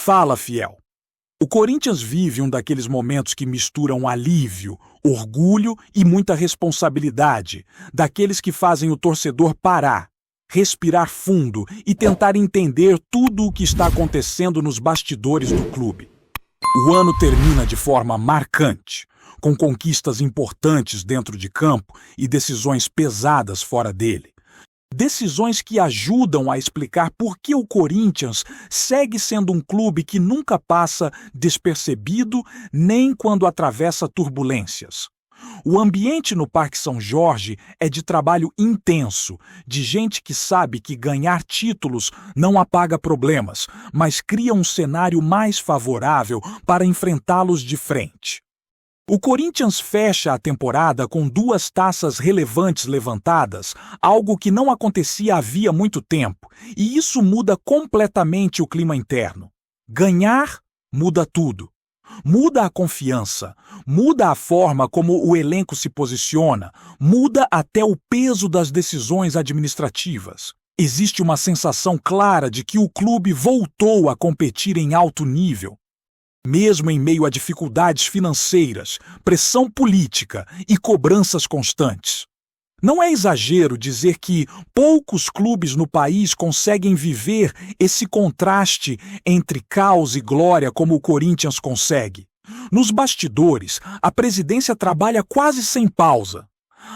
Fala, fiel. O Corinthians vive um daqueles momentos que misturam alívio, orgulho e muita responsabilidade, daqueles que fazem o torcedor parar, respirar fundo e tentar entender tudo o que está acontecendo nos bastidores do clube. O ano termina de forma marcante, com conquistas importantes dentro de campo e decisões pesadas fora dele. Decisões que ajudam a explicar por que o Corinthians segue sendo um clube que nunca passa despercebido nem quando atravessa turbulências. O ambiente no Parque São Jorge é de trabalho intenso, de gente que sabe que ganhar títulos não apaga problemas, mas cria um cenário mais favorável para enfrentá-los de frente. O Corinthians fecha a temporada com 2 taças relevantes levantadas, algo que não acontecia havia muito tempo, e isso muda completamente o clima interno. Ganhar muda tudo. Muda a confiança, muda a forma como o elenco se posiciona, muda até o peso das decisões administrativas. Existe uma sensação clara de que o clube voltou a competir em alto nível. Mesmo em meio a dificuldades financeiras, pressão política e cobranças constantes. Não é exagero dizer que poucos clubes no país conseguem viver esse contraste entre caos e glória como o Corinthians consegue. Nos bastidores, a presidência trabalha quase sem pausa.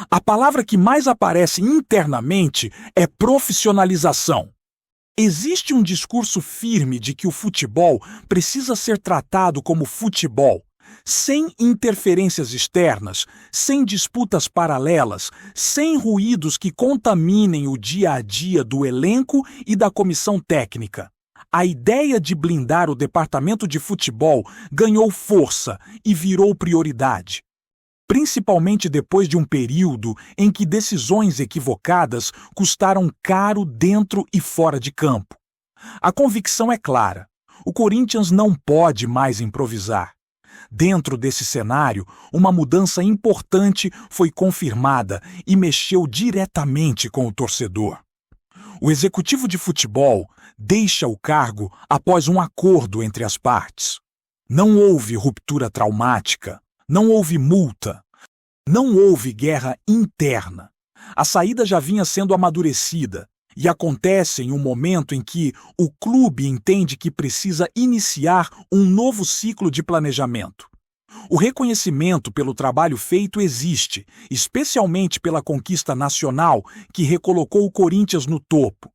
A palavra que mais aparece internamente é profissionalização. Existe um discurso firme de que o futebol precisa ser tratado como futebol, sem interferências externas, sem disputas paralelas, sem ruídos que contaminem o dia a dia do elenco e da comissão técnica. A ideia de blindar o departamento de futebol ganhou força e virou prioridade. Principalmente depois de um período em que decisões equivocadas custaram caro dentro e fora de campo. A convicção é clara: o Corinthians não pode mais improvisar. Dentro desse cenário, uma mudança importante foi confirmada e mexeu diretamente com o torcedor. O executivo de futebol deixa o cargo após um acordo entre as partes. Não houve ruptura traumática. Não houve multa. Não houve guerra interna. A saída já vinha sendo amadurecida e acontece em um momento em que o clube entende que precisa iniciar um novo ciclo de planejamento. O reconhecimento pelo trabalho feito existe, especialmente pela conquista nacional que recolocou o Corinthians no topo.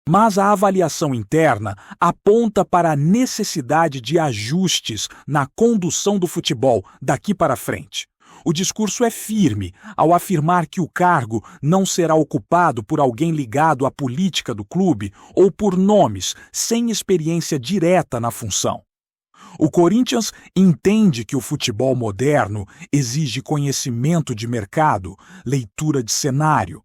Mas a avaliação interna aponta para a necessidade de ajustes na condução do futebol daqui para frente. O discurso é firme ao afirmar que o cargo não será ocupado por alguém ligado à política do clube ou por nomes sem experiência direta na função. O Corinthians entende que o futebol moderno exige conhecimento de mercado, leitura de cenário,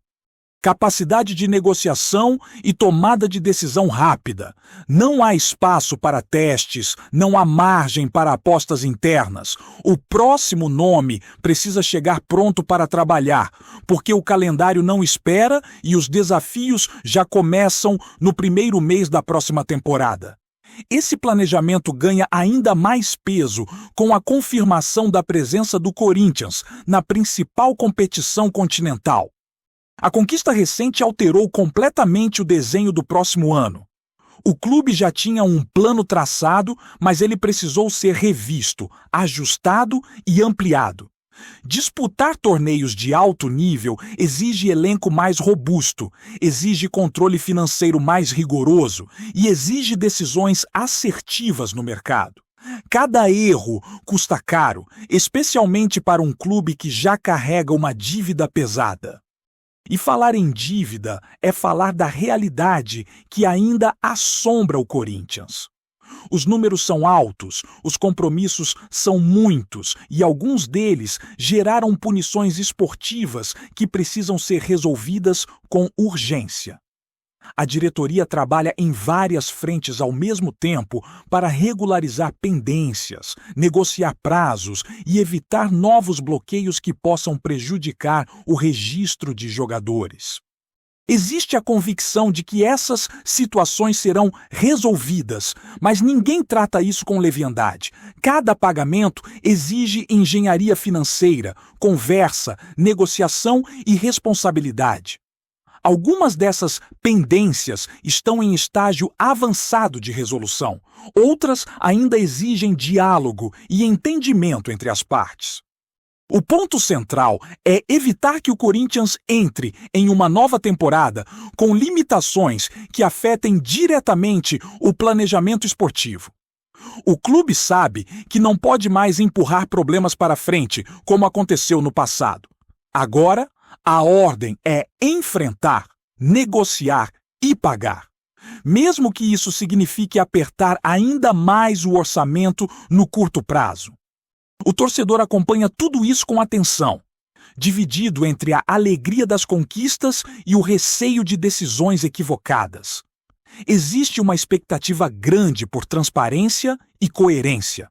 capacidade de negociação e tomada de decisão rápida. Não há espaço para testes, não há margem para apostas internas. O próximo nome precisa chegar pronto para trabalhar, porque o calendário não espera e os desafios já começam no primeiro mês da próxima temporada. Esse planejamento ganha ainda mais peso com a confirmação da presença do Corinthians na principal competição continental. A conquista recente alterou completamente o desenho do próximo ano. O clube já tinha um plano traçado, mas ele precisou ser revisto, ajustado e ampliado. Disputar torneios de alto nível exige elenco mais robusto, exige controle financeiro mais rigoroso e exige decisões assertivas no mercado. Cada erro custa caro, especialmente para um clube que já carrega uma dívida pesada. E falar em dívida é falar da realidade que ainda assombra o Corinthians. Os números são altos, os compromissos são muitos e alguns deles geraram punições esportivas que precisam ser resolvidas com urgência. A diretoria trabalha em várias frentes ao mesmo tempo para regularizar pendências, negociar prazos e evitar novos bloqueios que possam prejudicar o registro de jogadores. Existe a convicção de que essas situações serão resolvidas, mas ninguém trata isso com leviandade. Cada pagamento exige engenharia financeira, conversa, negociação e responsabilidade. Algumas dessas pendências estão em estágio avançado de resolução, outras ainda exigem diálogo e entendimento entre as partes. O ponto central é evitar que o Corinthians entre em uma nova temporada com limitações que afetem diretamente o planejamento esportivo. O clube sabe que não pode mais empurrar problemas para frente, como aconteceu no passado. Agora, a ordem é enfrentar, negociar e pagar. Mesmo que isso signifique apertar ainda mais o orçamento no curto prazo. O torcedor acompanha tudo isso com atenção, dividido entre a alegria das conquistas e o receio de decisões equivocadas. Existe uma expectativa grande por transparência e coerência.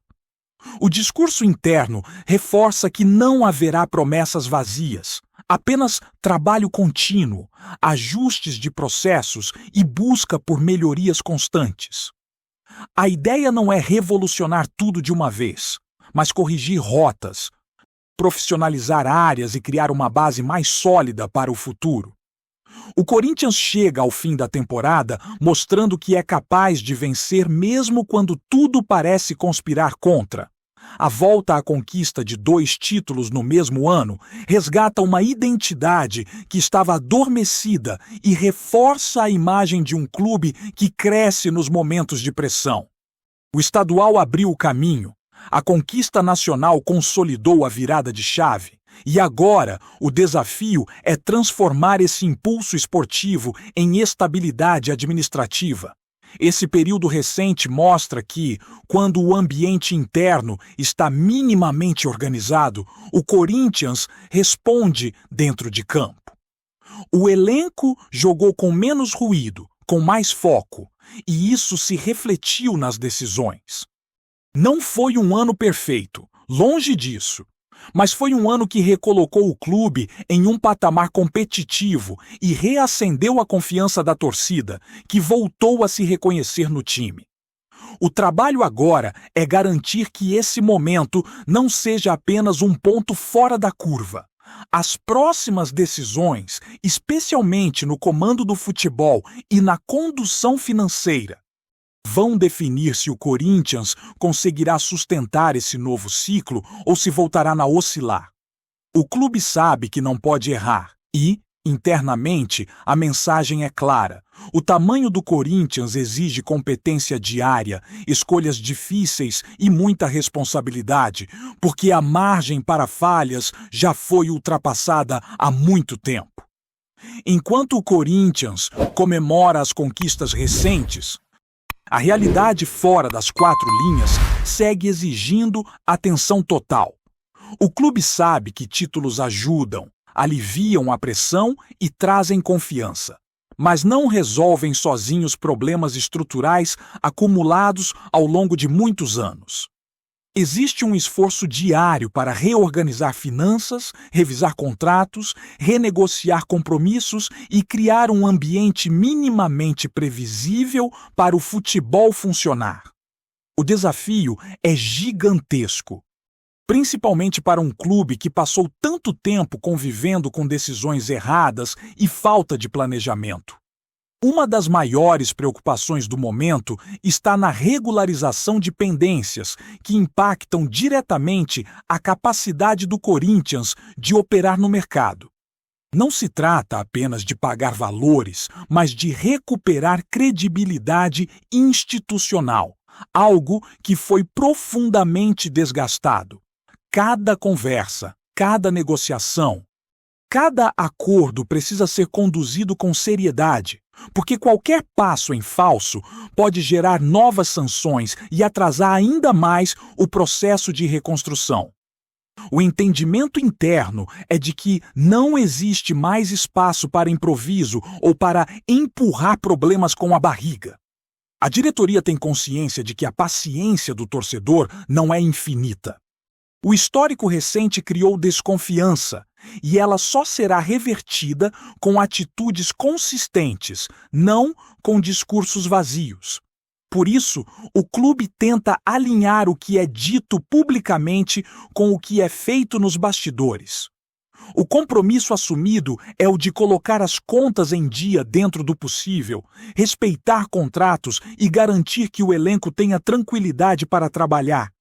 O discurso interno reforça que não haverá promessas vazias, apenas trabalho contínuo, ajustes de processos e busca por melhorias constantes. A ideia não é revolucionar tudo de uma vez, mas corrigir rotas, profissionalizar áreas e criar uma base mais sólida para o futuro. O Corinthians chega ao fim da temporada mostrando que é capaz de vencer mesmo quando tudo parece conspirar contra. A volta à conquista de 2 títulos no mesmo ano resgata uma identidade que estava adormecida e reforça a imagem de um clube que cresce nos momentos de pressão. O estadual abriu o caminho. A conquista nacional consolidou a virada de chave, e agora o desafio é transformar esse impulso esportivo em estabilidade administrativa. Esse período recente mostra que, quando o ambiente interno está minimamente organizado, o Corinthians responde dentro de campo. O elenco jogou com menos ruído, com mais foco, e isso se refletiu nas decisões. Não foi um ano perfeito, longe disso, mas foi um ano que recolocou o clube em um patamar competitivo e reacendeu a confiança da torcida, que voltou a se reconhecer no time. O trabalho agora é garantir que esse momento não seja apenas um ponto fora da curva. As próximas decisões, especialmente no comando do futebol e na condução financeira, vão definir se o Corinthians conseguirá sustentar esse novo ciclo ou se voltará a oscilar. O clube sabe que não pode errar e, internamente, a mensagem é clara. O tamanho do Corinthians exige competência diária, escolhas difíceis e muita responsabilidade, porque a margem para falhas já foi ultrapassada há muito tempo. Enquanto o Corinthians comemora as conquistas recentes, a realidade fora das 4 linhas segue exigindo atenção total. O clube sabe que títulos ajudam, aliviam a pressão e trazem confiança, mas não resolvem sozinhos problemas estruturais acumulados ao longo de muitos anos. Existe um esforço diário para reorganizar finanças, revisar contratos, renegociar compromissos e criar um ambiente minimamente previsível para o futebol funcionar. O desafio é gigantesco, principalmente para um clube que passou tanto tempo convivendo com decisões erradas e falta de planejamento. Uma das maiores preocupações do momento está na regularização de pendências que impactam diretamente a capacidade do Corinthians de operar no mercado. Não se trata apenas de pagar valores, mas de recuperar credibilidade institucional, algo que foi profundamente desgastado. Cada conversa, cada negociação, cada acordo precisa ser conduzido com seriedade, porque qualquer passo em falso pode gerar novas sanções e atrasar ainda mais o processo de reconstrução. O entendimento interno é de que não existe mais espaço para improviso ou para empurrar problemas com a barriga. A diretoria tem consciência de que a paciência do torcedor não é infinita. O histórico recente criou desconfiança E ela só será revertida com atitudes consistentes, não com discursos vazios. Por isso, o clube tenta alinhar o que é dito publicamente com o que é feito nos bastidores. O compromisso assumido é o de colocar as contas em dia dentro do possível, respeitar contratos e garantir que o elenco tenha tranquilidade para trabalhar.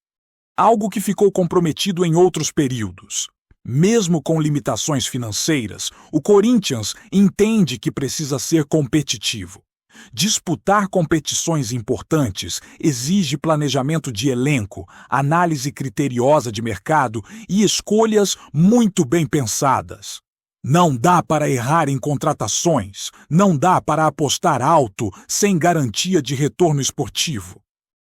Algo que ficou comprometido em outros períodos. Mesmo com limitações financeiras, o Corinthians entende que precisa ser competitivo. Disputar competições importantes exige planejamento de elenco, análise criteriosa de mercado e escolhas muito bem pensadas. Não dá para errar em contratações, não dá para apostar alto sem garantia de retorno esportivo.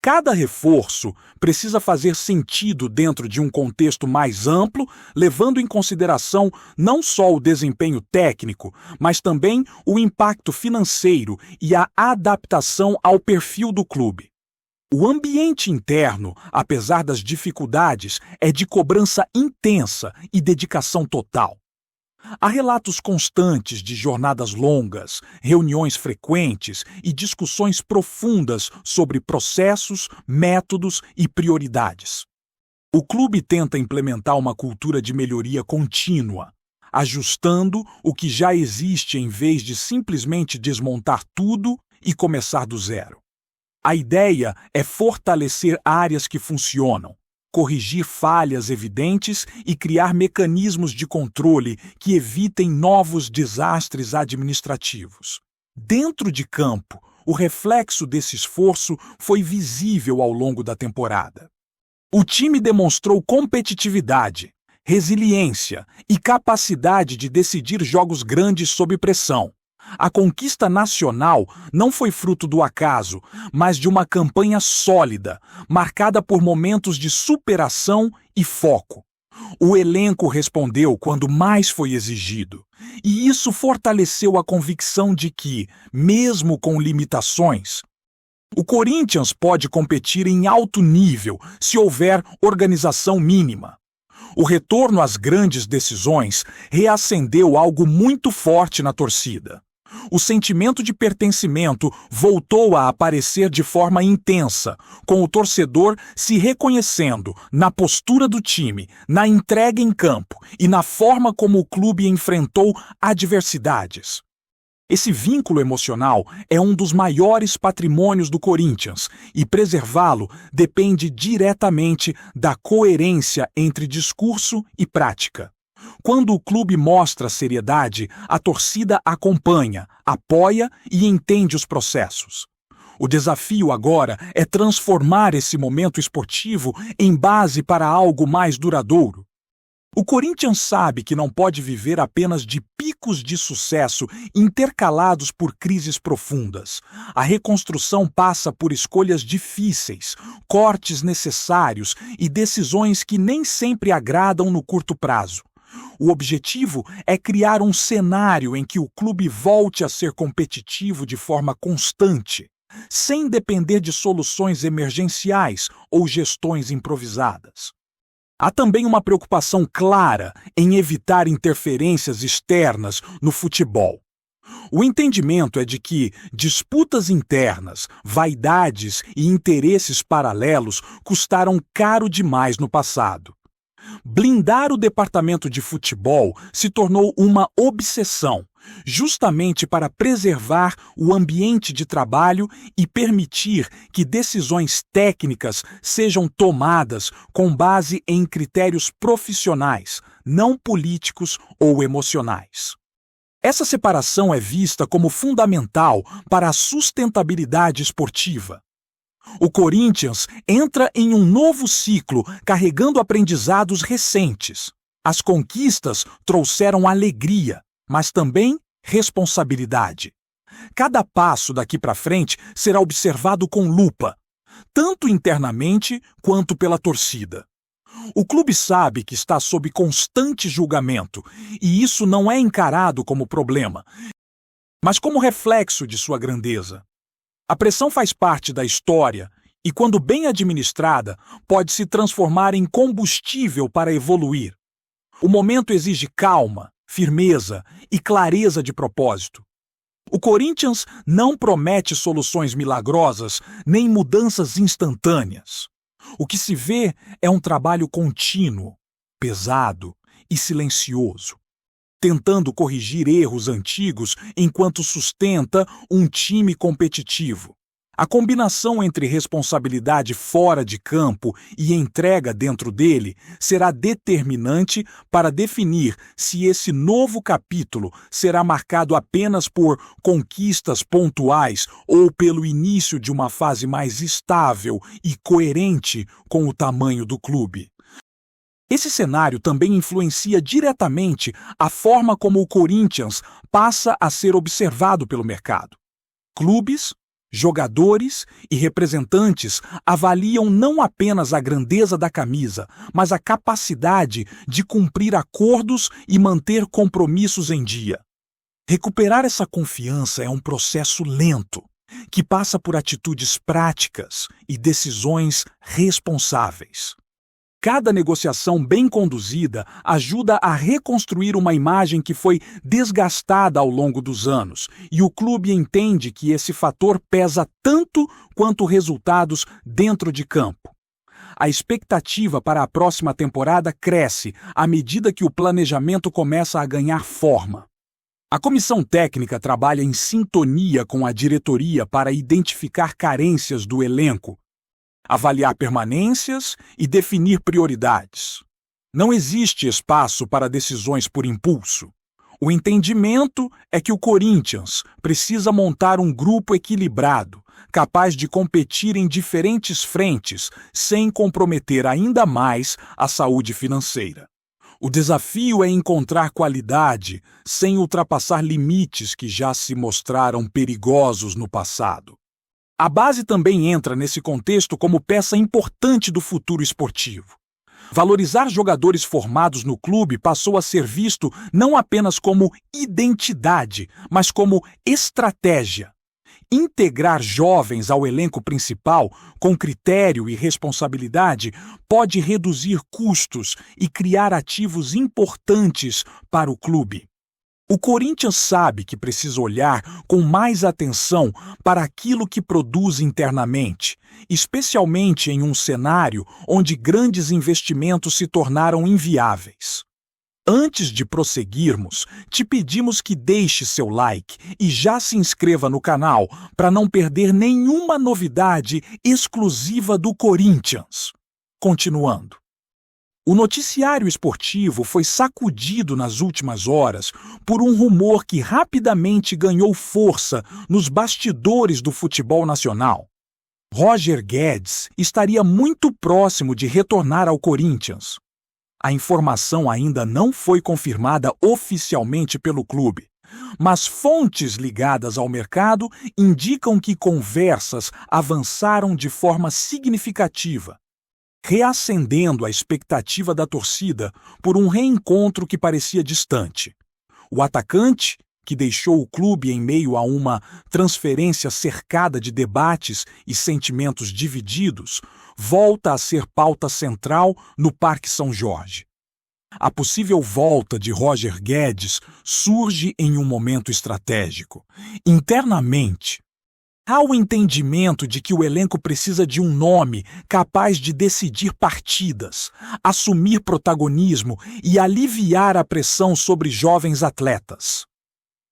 Cada reforço precisa fazer sentido dentro de um contexto mais amplo, levando em consideração não só o desempenho técnico, mas também o impacto financeiro e a adaptação ao perfil do clube. O ambiente interno, apesar das dificuldades, é de cobrança intensa e dedicação total. Há relatos constantes de jornadas longas, reuniões frequentes e discussões profundas sobre processos, métodos e prioridades. O clube tenta implementar uma cultura de melhoria contínua, ajustando o que já existe em vez de simplesmente desmontar tudo e começar do zero. A ideia é fortalecer áreas que funcionam, corrigir falhas evidentes e criar mecanismos de controle que evitem novos desastres administrativos. Dentro de campo, o reflexo desse esforço foi visível ao longo da temporada. O time demonstrou competitividade, resiliência e capacidade de decidir jogos grandes sob pressão. A conquista nacional não foi fruto do acaso, mas de uma campanha sólida, marcada por momentos de superação e foco. O elenco respondeu quando mais foi exigido, e isso fortaleceu a convicção de que, mesmo com limitações, o Corinthians pode competir em alto nível se houver organização mínima. O retorno às grandes decisões reacendeu algo muito forte na torcida. O sentimento de pertencimento voltou a aparecer de forma intensa, com o torcedor se reconhecendo na postura do time, na entrega em campo e na forma como o clube enfrentou adversidades. Esse vínculo emocional é um dos maiores patrimônios do Corinthians e preservá-lo depende diretamente da coerência entre discurso e prática. Quando o clube mostra seriedade, a torcida acompanha, apoia e entende os processos. O desafio agora é transformar esse momento esportivo em base para algo mais duradouro. O Corinthians sabe que não pode viver apenas de picos de sucesso intercalados por crises profundas. A reconstrução passa por escolhas difíceis, cortes necessários e decisões que nem sempre agradam no curto prazo. O objetivo é criar um cenário em que o clube volte a ser competitivo de forma constante, sem depender de soluções emergenciais ou gestões improvisadas. Há também uma preocupação clara em evitar interferências externas no futebol. O entendimento é de que disputas internas, vaidades e interesses paralelos custaram caro demais no passado. Blindar o departamento de futebol se tornou uma obsessão, justamente para preservar o ambiente de trabalho e permitir que decisões técnicas sejam tomadas com base em critérios profissionais, não políticos ou emocionais. Essa separação é vista como fundamental para a sustentabilidade esportiva. O Corinthians entra em um novo ciclo carregando aprendizados recentes. As conquistas trouxeram alegria, mas também responsabilidade. Cada passo daqui para frente será observado com lupa, tanto internamente quanto pela torcida. O clube sabe que está sob constante julgamento, e isso não é encarado como problema, mas como reflexo de sua grandeza. A pressão faz parte da história e, quando bem administrada, pode se transformar em combustível para evoluir. O momento exige calma, firmeza e clareza de propósito. O Corinthians não promete soluções milagrosas nem mudanças instantâneas. O que se vê é um trabalho contínuo, pesado e silencioso, tentando corrigir erros antigos enquanto sustenta um time competitivo. A combinação entre responsabilidade fora de campo e entrega dentro dele será determinante para definir se esse novo capítulo será marcado apenas por conquistas pontuais ou pelo início de uma fase mais estável e coerente com o tamanho do clube. Esse cenário também influencia diretamente a forma como o Corinthians passa a ser observado pelo mercado. Clubes, jogadores e representantes avaliam não apenas a grandeza da camisa, mas a capacidade de cumprir acordos e manter compromissos em dia. Recuperar essa confiança é um processo lento, que passa por atitudes práticas e decisões responsáveis. Cada negociação bem conduzida ajuda a reconstruir uma imagem que foi desgastada ao longo dos anos, e o clube entende que esse fator pesa tanto quanto resultados dentro de campo. A expectativa para a próxima temporada cresce à medida que o planejamento começa a ganhar forma. A comissão técnica trabalha em sintonia com a diretoria para identificar carências do elenco, avaliar permanências e definir prioridades. Não existe espaço para decisões por impulso. O entendimento é que o Corinthians precisa montar um grupo equilibrado, capaz de competir em diferentes frentes, sem comprometer ainda mais a saúde financeira. O desafio é encontrar qualidade sem ultrapassar limites que já se mostraram perigosos no passado. A base também entra nesse contexto como peça importante do futuro esportivo. Valorizar jogadores formados no clube passou a ser visto não apenas como identidade, mas como estratégia. Integrar jovens ao elenco principal, com critério e responsabilidade, pode reduzir custos e criar ativos importantes para o clube. O Corinthians sabe que precisa olhar com mais atenção para aquilo que produz internamente, especialmente em um cenário onde grandes investimentos se tornaram inviáveis. Antes de prosseguirmos, te pedimos que deixe seu like e já se inscreva no canal para não perder nenhuma novidade exclusiva do Corinthians. Continuando. O noticiário esportivo foi sacudido nas últimas horas por um rumor que rapidamente ganhou força nos bastidores do futebol nacional. Roger Guedes estaria muito próximo de retornar ao Corinthians. A informação ainda não foi confirmada oficialmente pelo clube, mas fontes ligadas ao mercado indicam que conversas avançaram de forma significativa, reacendendo a expectativa da torcida por um reencontro que parecia distante. O atacante, que deixou o clube em meio a uma transferência cercada de debates e sentimentos divididos, volta a ser pauta central no Parque São Jorge. A possível volta de Roger Guedes surge em um momento estratégico. Internamente, há o entendimento de que o elenco precisa de um nome capaz de decidir partidas, assumir protagonismo e aliviar a pressão sobre jovens atletas.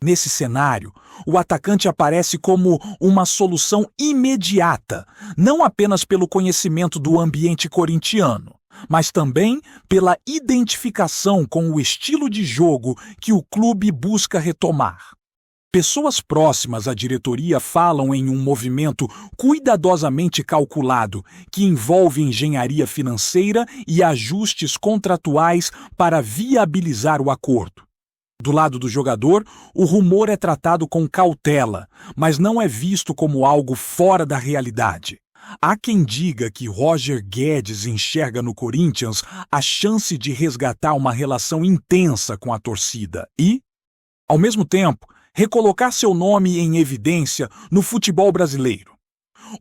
Nesse cenário, o atacante aparece como uma solução imediata, não apenas pelo conhecimento do ambiente corintiano, mas também pela identificação com o estilo de jogo que o clube busca retomar. Pessoas próximas à diretoria falam em um movimento cuidadosamente calculado que envolve engenharia financeira e ajustes contratuais para viabilizar o acordo. Do lado do jogador, o rumor é tratado com cautela, mas não é visto como algo fora da realidade. Há quem diga que Roger Guedes enxerga no Corinthians a chance de resgatar uma relação intensa com a torcida e, ao mesmo tempo, recolocar seu nome em evidência no futebol brasileiro.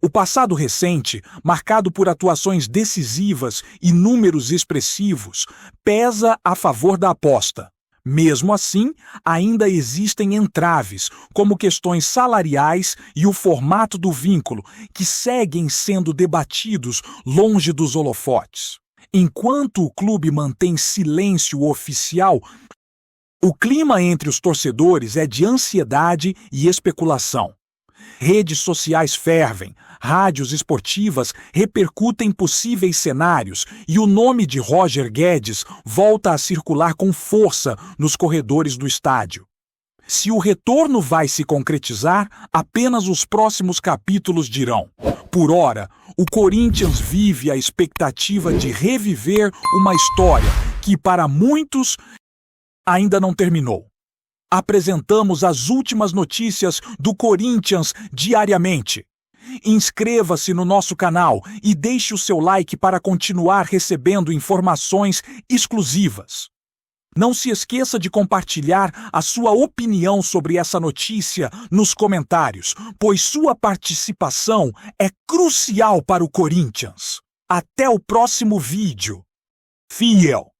O passado recente, marcado por atuações decisivas e números expressivos, pesa a favor da aposta. Mesmo assim, ainda existem entraves, como questões salariais e o formato do vínculo, que seguem sendo debatidos longe dos holofotes. Enquanto o clube mantém silêncio oficial, o clima entre os torcedores é de ansiedade e especulação. Redes sociais fervem, rádios esportivas repercutem possíveis cenários e o nome de Roger Guedes volta a circular com força nos corredores do estádio. Se o retorno vai se concretizar, apenas os próximos capítulos dirão. Por ora, o Corinthians vive a expectativa de reviver uma história que, para muitos, ainda não terminou. Apresentamos as últimas notícias do Corinthians diariamente. Inscreva-se no nosso canal e deixe o seu like para continuar recebendo informações exclusivas. Não se esqueça de compartilhar a sua opinião sobre essa notícia nos comentários, pois sua participação é crucial para o Corinthians. Até o próximo vídeo. Fiel!